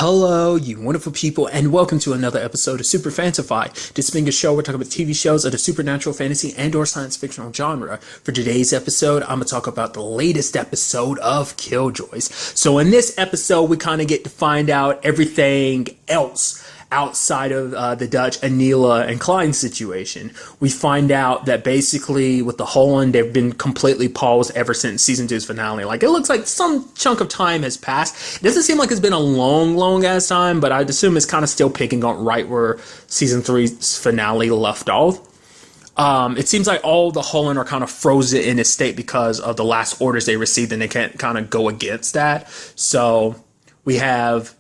Hello, you wonderful people, and welcome to another episode of Super-Fanta-Fi. This being a show, we're talking about TV shows of the supernatural, fantasy, and/or science fictional genre. For today's episode, I'm going to talk about the latest episode of Killjoys. So in this episode, we kind of get to find out everything else outside of the Dutch, Anila, and Klein situation. We find out that basically with the Holland, they've been completely paused ever since season 2's finale. Like, it looks like some chunk of time has passed. It doesn't seem like it's been a long ass time, but I'd assume it's kind of still picking up right where season 3's finale left off. It seems like all the Holland are kind of frozen in a state because of the last orders they received, and they can't kind of go against that. So we have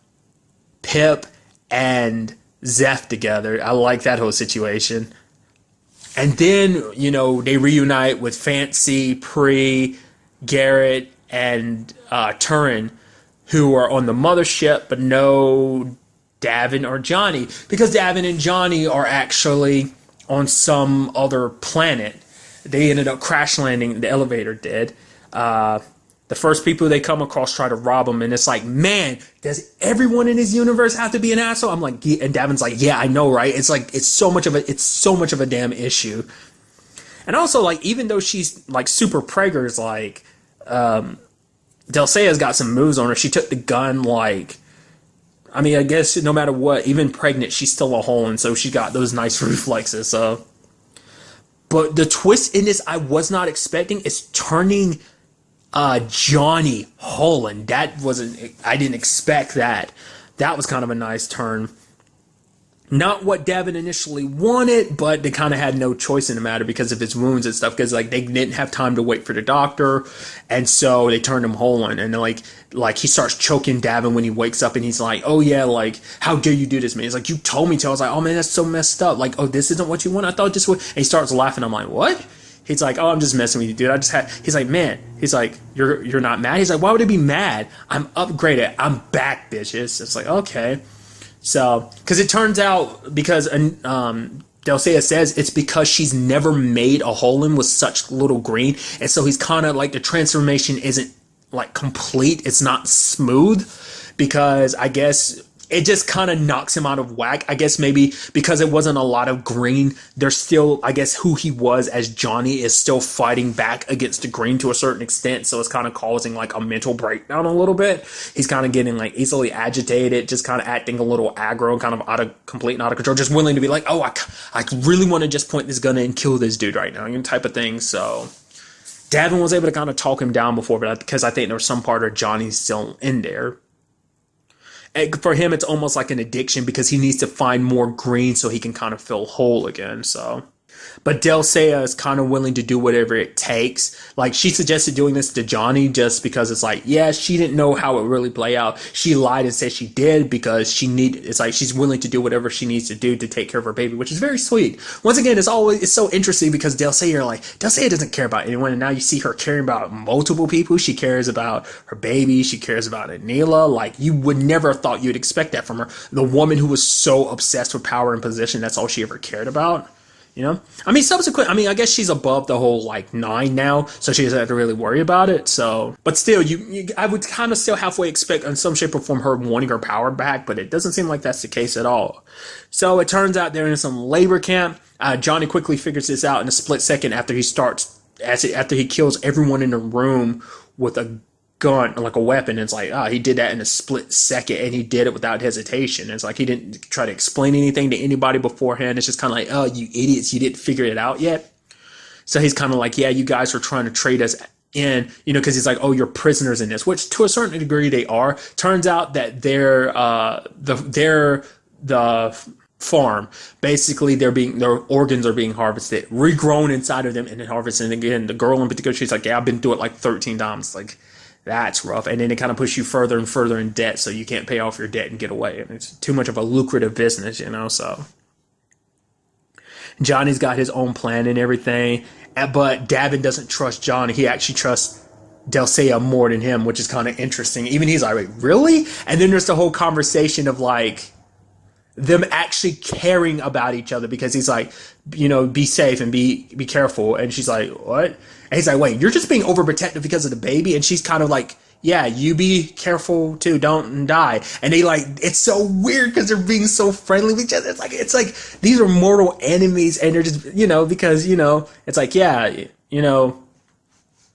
Pip and Zeph together. I like that whole situation. And then, you know, they reunite with Fancy, Pre, Garrett, and Turin, who are on the mothership, but no Davin or Johnny, because Davin and Johnny are actually on some other planet. They ended up crash landing. The elevator did. The first people they come across try to rob them, and it's like, man, does everyone in this universe have to be an asshole? I'm like, yeah, and Davin's like, yeah, I know, right? It's like it's so much of a damn issue. And also, like, even though she's like super preggers, like Delcea's got some moves on her. She took the gun, like, I mean, I guess no matter what, even pregnant, she's still a Holland, so she got those nice reflexes. So, but the twist in this I was not expecting is turning Johnny Holland. That wasn't, I didn't expect that. That was kind of a nice turn. Not what Davin initially wanted, but they kind of had no choice in the matter because of his wounds and stuff, because like they didn't have time to wait for the doctor, and so they turned him Holland. And like he starts choking Davin when he wakes up, and he's like, oh yeah, like, how dare you do this, man? He's like, you told me to. I was like, oh man, that's so messed up. Like, oh, this isn't what you want? I thought this would. And he starts laughing. I'm like, what? He's like, oh, I'm just messing with you, dude. He's like, man. He's like, you're not mad? He's like, why would I be mad? I'm upgraded. I'm back, bitches. It's like, okay. So, because it turns out, because Delcea says it's because she's never made a Holland with such little green. And so he's kind of like, the transformation isn't like complete. It's not smooth, because I guess it just kind of knocks him out of whack. I guess maybe because it wasn't a lot of green, there's still, I guess, who he was as Johnny is still fighting back against the green to a certain extent. So it's kind of causing like a mental breakdown a little bit. He's kind of getting like easily agitated, just kind of acting a little aggro, kind of out of control, just willing to be like, oh, I really want to just point this gun and kill this dude right now, you know, type of thing. So Davin was able to kind of talk him down before, but because I think there was some part of Johnny still in there. And for him, it's almost like an addiction, because he needs to find more green so he can kind of feel whole again. So, but Delcea is kind of willing to do whatever it takes. Like, she suggested doing this to Johnny just because it's like, yeah, she didn't know how it really play out. She lied and said she did because it's like she's willing to do whatever she needs to do to take care of her baby, which is very sweet. Once again, it's so interesting because Delcea doesn't care about anyone, and now you see her caring about multiple people. She cares about her baby. She cares about Anila. Like, you would never have thought you'd expect that from her. The woman who was so obsessed with power and position, that's all she ever cared about. You know, I mean, I guess she's above the whole like 9 now, so she doesn't have to really worry about it. So, but still, I would kind of still halfway expect in some shape or form her wanting her power back, but it doesn't seem like that's the case at all. So it turns out they're in some labor camp. Johnny quickly figures this out in a split second after he kills everyone in the room with a gun, like a weapon. It's like, he did that in a split second, and he did it without hesitation. It's like he didn't try to explain anything to anybody beforehand. It's just kind of like, oh, you idiots, you didn't figure it out yet. So he's kind of like, yeah, you guys are trying to trade us in, you know, because he's like, oh, you're prisoners in this, which to a certain degree they are. Turns out that they're the farm. Basically, their organs are being harvested, regrown inside of them, and then harvested. And again, the girl in particular, she's like, yeah, I've been through it like 13 times. Like, that's rough. And then it kind of pushes you further and further in debt, so you can't pay off your debt and get away. And it's too much of a lucrative business, you know. So Johnny's got his own plan and everything, but Davin doesn't trust Johnny. He actually trusts Delcea more than him, which is kind of interesting. Even he's like, wait, really? And then there's the whole conversation of like them actually caring about each other, because he's like, you know, be safe and be careful. And she's like, what? And he's like, wait, you're just being overprotective because of the baby? And she's kind of like, yeah, you be careful too, don't die. And they like, it's so weird because they're being so friendly with each other. It's like these are mortal enemies, and they're just, because it's like, yeah,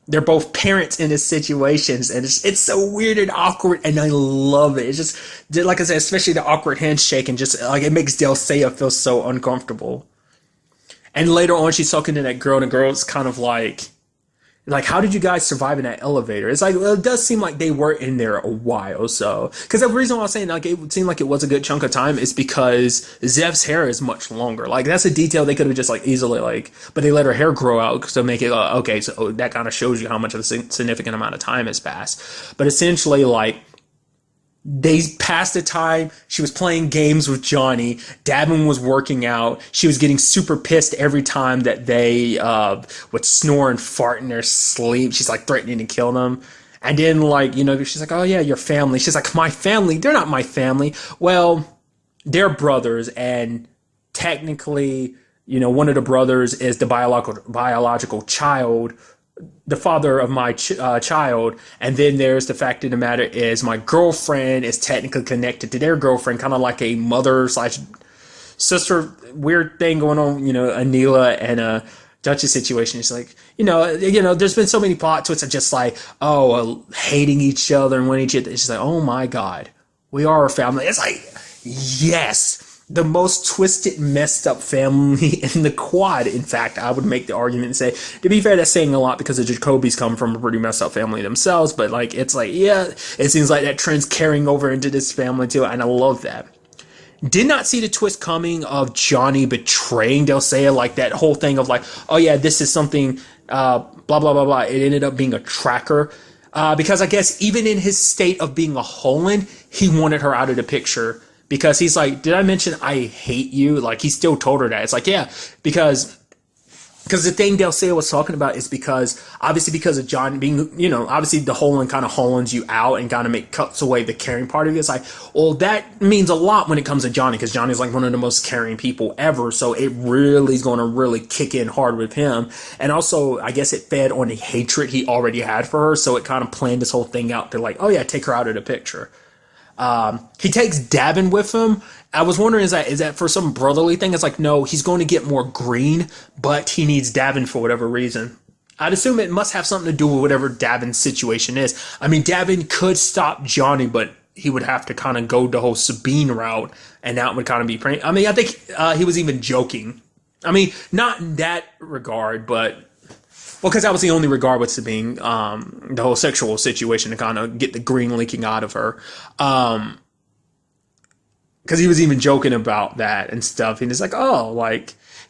they're both parents in this situations, and it's so weird and awkward, and I love it. It's just, like I said, especially the awkward handshake, and just like it makes Delsea feel so uncomfortable. And later on, she's talking to that girl, and the girl's kind of like, how did you guys survive in that elevator? It's like, well, it does seem like they were in there a while. So, because the reason why I was saying like it would seem like it was a good chunk of time is because Zev's hair is much longer. Like that's a detail they could have just like easily but they let her hair grow out to make it okay. So that kind of shows you how much of a significant amount of time has passed. But essentially, like, they passed the time. She was playing games with Johnny. Davin was working out. She was getting super pissed every time that they would snore and fart in their sleep. She's like threatening to kill them. And then she's like, oh yeah, your family. She's like, my family? They're not my family. Well, they're brothers, and technically, one of the brothers is the biological child, the father of my child, and then there's the fact of the matter is my girlfriend is technically connected to their girlfriend, kind of like a mother slash sister weird thing going on, Anila and Dutch's situation. It's like, there's been so many plot twists of just like, hating each other and wanting each other. It's just like, oh my God, we are a family. It's like, yes, the most twisted, messed up family in the quad. In fact, I would make the argument and say, to be fair, that's saying a lot because the Jacobys come from a pretty messed up family themselves. But like, it's like, yeah, it seems like that trend's carrying over into this family too, and I love that. Did not see the twist coming of Johnny betraying Delsea, like that whole thing of like, oh yeah, this is something, blah blah blah blah. It ended up being a tracker. Because I guess even in his state of being a Holland, he wanted her out of the picture. Because he's like, did I mention I hate you? Like, he still told her that. It's like, yeah, because the thing Delsea was talking about is because of John being, obviously the Holland kind of Hollands you out and kind of cuts away the caring part of it. It's like, well, that means a lot when it comes to Johnny, because Johnny's like one of the most caring people ever. So it really is going to really kick in hard with him. And also, I guess it fed on the hatred he already had for her. So it kind of planned this whole thing out to like, oh yeah, take her out of the picture. He takes Davin with him. I was wondering, is that for some brotherly thing? It's like, no, he's going to get more green, but he needs Davin for whatever reason. I'd assume it must have something to do with whatever Davin's situation is. I mean, Davin could stop Johnny, but he would have to kind of go the whole Sabine route, and that would kind of be... I mean, I think he was even joking. I mean, not in that regard, but... Well, because that was the only regard with Sabine, the whole sexual situation to kind of get the green leaking out of her. Because he was even joking about that and stuff. And he's like,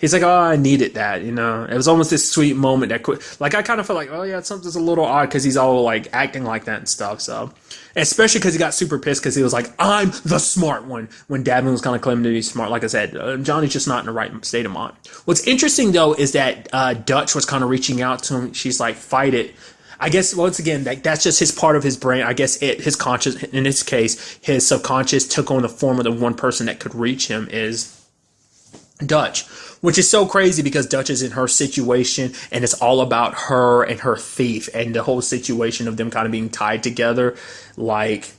he's like, oh, I needed that, It was almost this sweet moment that like, I kind of felt like, oh yeah, something's a little odd because he's all like acting like that and stuff. So, especially because he got super pissed because he was like, I'm the smart one, when Davin was kind of claiming to be smart. Like I said, Johnny's just not in the right state of mind. What's interesting though is that Dutch was kind of reaching out to him. She's like, fight it. I guess once again, that's just his part of his brain. I guess his conscious, in this case, his subconscious took on the form of the one person that could reach him is Dutch, which is so crazy because Dutch is in her situation and it's all about her and her thief and the whole situation of them kind of being tied together. Like,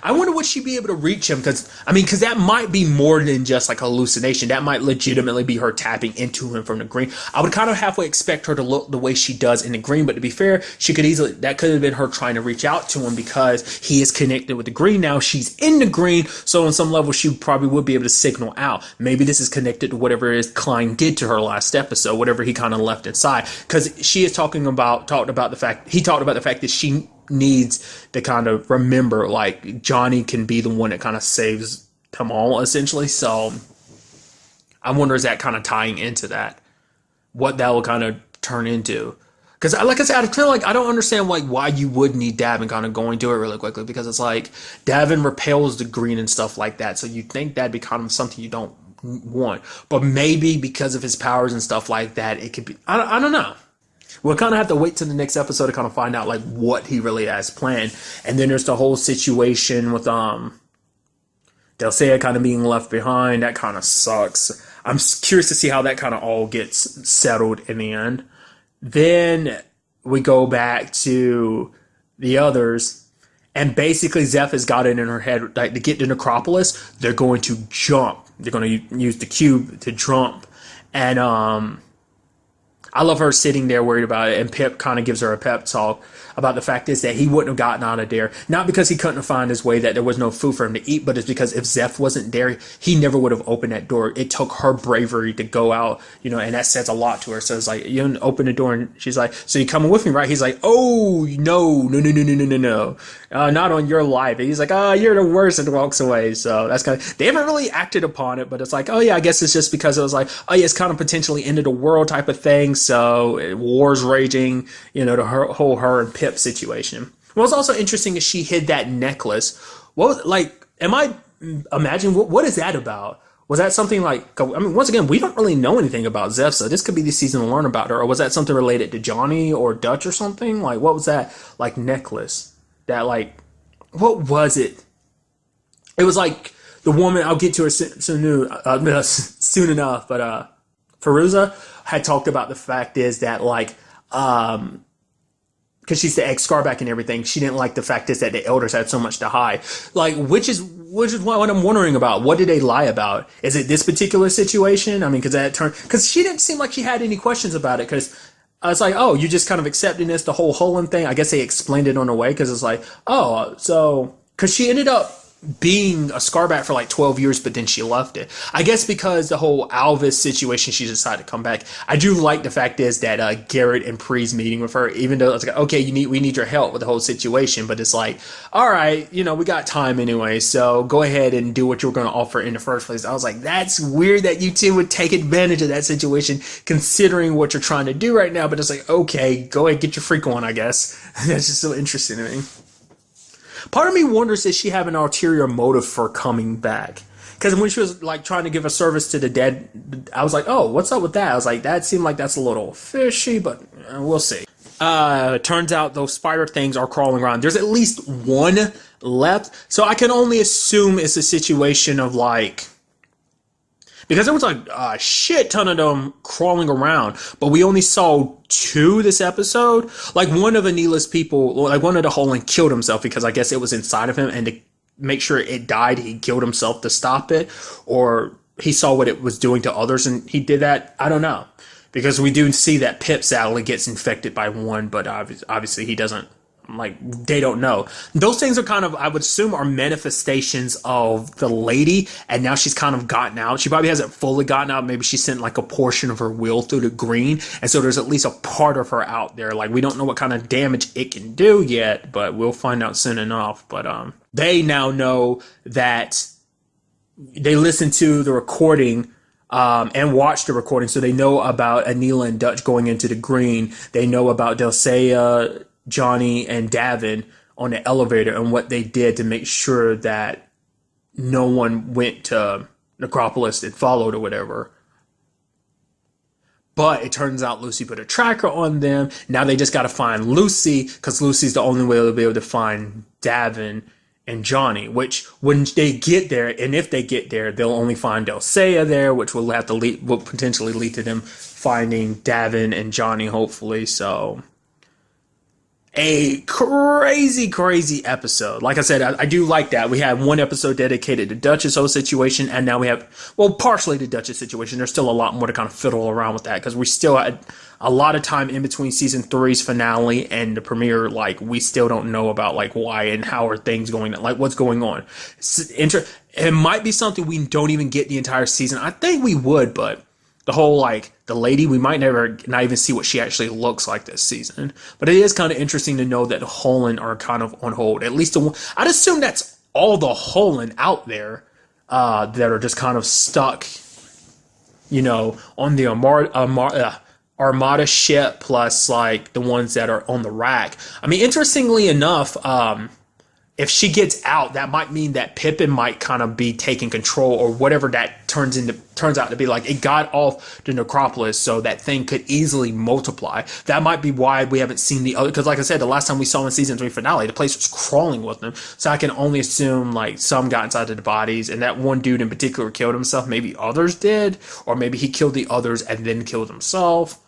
I wonder would she be able to reach him? Because that might be more than just like hallucination. That might legitimately be her tapping into him from the green. I would kind of halfway expect her to look the way she does in the green, but to be fair, that could have been her trying to reach out to him because he is connected with the green now. She's in the green, so on some level she probably would be able to signal out. Maybe this is connected to whatever it is Klein did to her last episode, whatever he kind of left inside. Because he talked about the fact that she needs to kind of remember, like, Johnny can be the one that kind of saves them all, essentially. So I wonder, is that kind of tying into that, what that will kind of turn into? Because like I said, I don't understand like why you would need Davin kind of going to it really quickly, because it's like Davin repels the green and stuff like that, so you'd think that'd be kind of something you don't want. But maybe because of his powers and stuff like that, it could be, I don't know. We'll kind of have to wait till the next episode to kind of find out like what he really has planned. And then there's the whole situation with Delsea kind of being left behind. That kind of sucks. I'm curious to see how that kind of all gets settled in the end. Then we go back to the others. And basically, Zeph has got it in her head, like, to get to Necropolis, they're going to jump. They're going to use the cube to jump. And I love her sitting there worried about it, and Pip kind of gives her a pep talk about the fact is that he wouldn't have gotten out of there, not because he couldn't find his way, that there was no food for him to eat, but it's because if Zeph wasn't there, he never would have opened that door. It took her bravery to go out, and that says a lot to her. So it's like, you open the door, and she's like, so you coming with me, right? He's like, oh, no, not on your life. And he's like, oh, you're the worst, and walks away. So that's kind of, they haven't really acted upon it, but it's like, oh yeah, I guess it's just because it was like, oh yeah, it's kind of potentially end of the world type of thing. So war's raging, the whole her and Pip situation. What's also interesting is she hid that necklace. What was, like, am I imagine what is that about? Was that something like, I mean, once again, we don't really know anything about Zeph, so this could be the season to learn about her. Or was that something related to Johnny or Dutch or something? Like, what was that, like, necklace? That, like, what was it? It was like the woman, I'll get to her soon enough, but Feruza had talked about the fact is that, like, because she's the ex-Scarback and everything, she didn't like the fact is that the elders had so much to hide. Like, which is what I'm wondering about. What did they lie about? Is it this particular situation? I mean, because she didn't seem like she had any questions about it. Because I was like, oh, you just kind of accepting this, the whole Holland thing. I guess they explained it on the way, because it's like, oh, so, because she ended up being a Scarback for like 12 years, but then she left it. I guess because the whole Alvis situation, she decided to come back. I do like the fact is that Garrett and Pre's meeting with her, even though it's like, okay, we need your help with the whole situation, but it's like, all right, we got time anyway, so go ahead and do what you were going to offer in the first place. I was like, that's weird that you two would take advantage of that situation, considering what you're trying to do right now, but it's like, okay, go ahead, get your freak on, I guess. That's just so interesting to me. Part of me wonders if she have an ulterior motive for coming back. Because when she was like trying to give a service to the dead, I was like, oh, what's up with that? I was like, that seemed like that's a little fishy, but we'll see. Turns out those spider things are crawling around. There's at least one left. So I can only assume it's a situation of like, because there was like a shit ton of them crawling around, but we only saw 2 this episode. Like one of Anila's people, like one of the Holland killed himself because I guess it was inside of him, and to make sure it died, he killed himself to stop it, or he saw what it was doing to others and he did that. I don't know, because we do see that Pip sadly gets infected by one, but obviously he doesn't. Like, they don't know. Those things are kind of, I would assume, are manifestations of the lady, and now she's kind of gotten out. She probably hasn't fully gotten out. Maybe she sent like a portion of her will through the green, and so there's at least a part of her out there. Like, we don't know what kind of damage it can do yet, but we'll find out soon enough. But they now know that they listened to the recording and watched the recording, so they know about Anila and Dutch going into the green. They know about Dulcea, Johnny, and Davin on the elevator and what they did to make sure that no one went to Necropolis and followed or whatever. But it turns out Lucy put a tracker on them. Now they just got to find Lucy, because Lucy's the only way they'll be able to find Davin and Johnny, which when they get there, and if they get there, they'll only find Dulcea there, which will have to will potentially lead to them finding Davin and Johnny, hopefully. So a crazy episode. Like I said, I do like that. We had one episode dedicated to Dutch's whole situation, and now we have, well, partially to Dutch's situation. There's still a lot more to kind of fiddle around with that, because we still had a lot of time in between season 3's finale and the premiere. Like, we still don't know about like why and how are things going, like what's going on. It might be something we don't even get the entire season. I think we would, but the whole, like, the lady, we might never not even see what she actually looks like this season. But it is kind of interesting to know that Holland are kind of on hold. At least I'd assume that's all the Holland out there that are just kind of stuck, on the Armada ship, plus like the ones that are on the rack. I mean, interestingly enough, if she gets out, that might mean that Pippin might kind of be taking control, or whatever that turns out to be. Like, it got off the Necropolis, so that thing could easily multiply. That might be why we haven't seen the other, because like I said, the last time we saw in season 3 finale, the place was crawling with them. So I can only assume like some got inside of the bodies, and that one dude in particular killed himself. Maybe others did, or maybe he killed the others and then killed himself.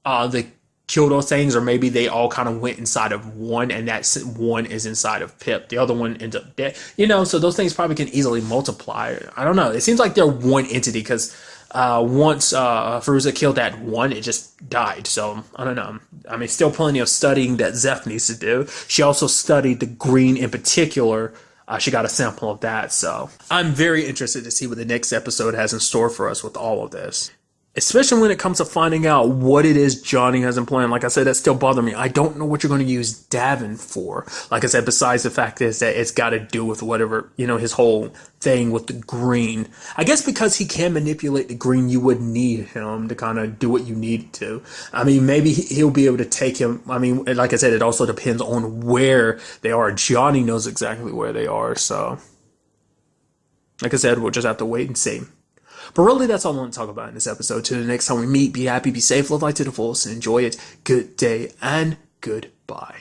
The kill those things, or maybe they all kind of went inside of one, and that one is inside of Pip. The other one ends up dead. So those things probably can easily multiply. I don't know. It seems like they're one entity because once Feruza killed that one, it just died. So I don't know. I mean, still plenty of studying that Zeph needs to do. She also studied the green in particular. She got a sample of that. So I'm very interested to see what the next episode has in store for us with all of this. Especially when it comes to finding out what it is Johnny has in plan. Like I said, that still bothers me. I don't know what you're going to use Davin for. Like I said, besides the fact is that it's got to do with whatever, his whole thing with the green. I guess because he can manipulate the green, you would need him to kind of do what you need to. I mean, maybe he'll be able to take him. I mean, like I said, it also depends on where they are. Johnny knows exactly where they are. So, like I said, we'll just have to wait and see. But really, that's all I want to talk about in this episode. Till the next time we meet, be happy, be safe, live life to the fullest, and enjoy it. Good day and goodbye.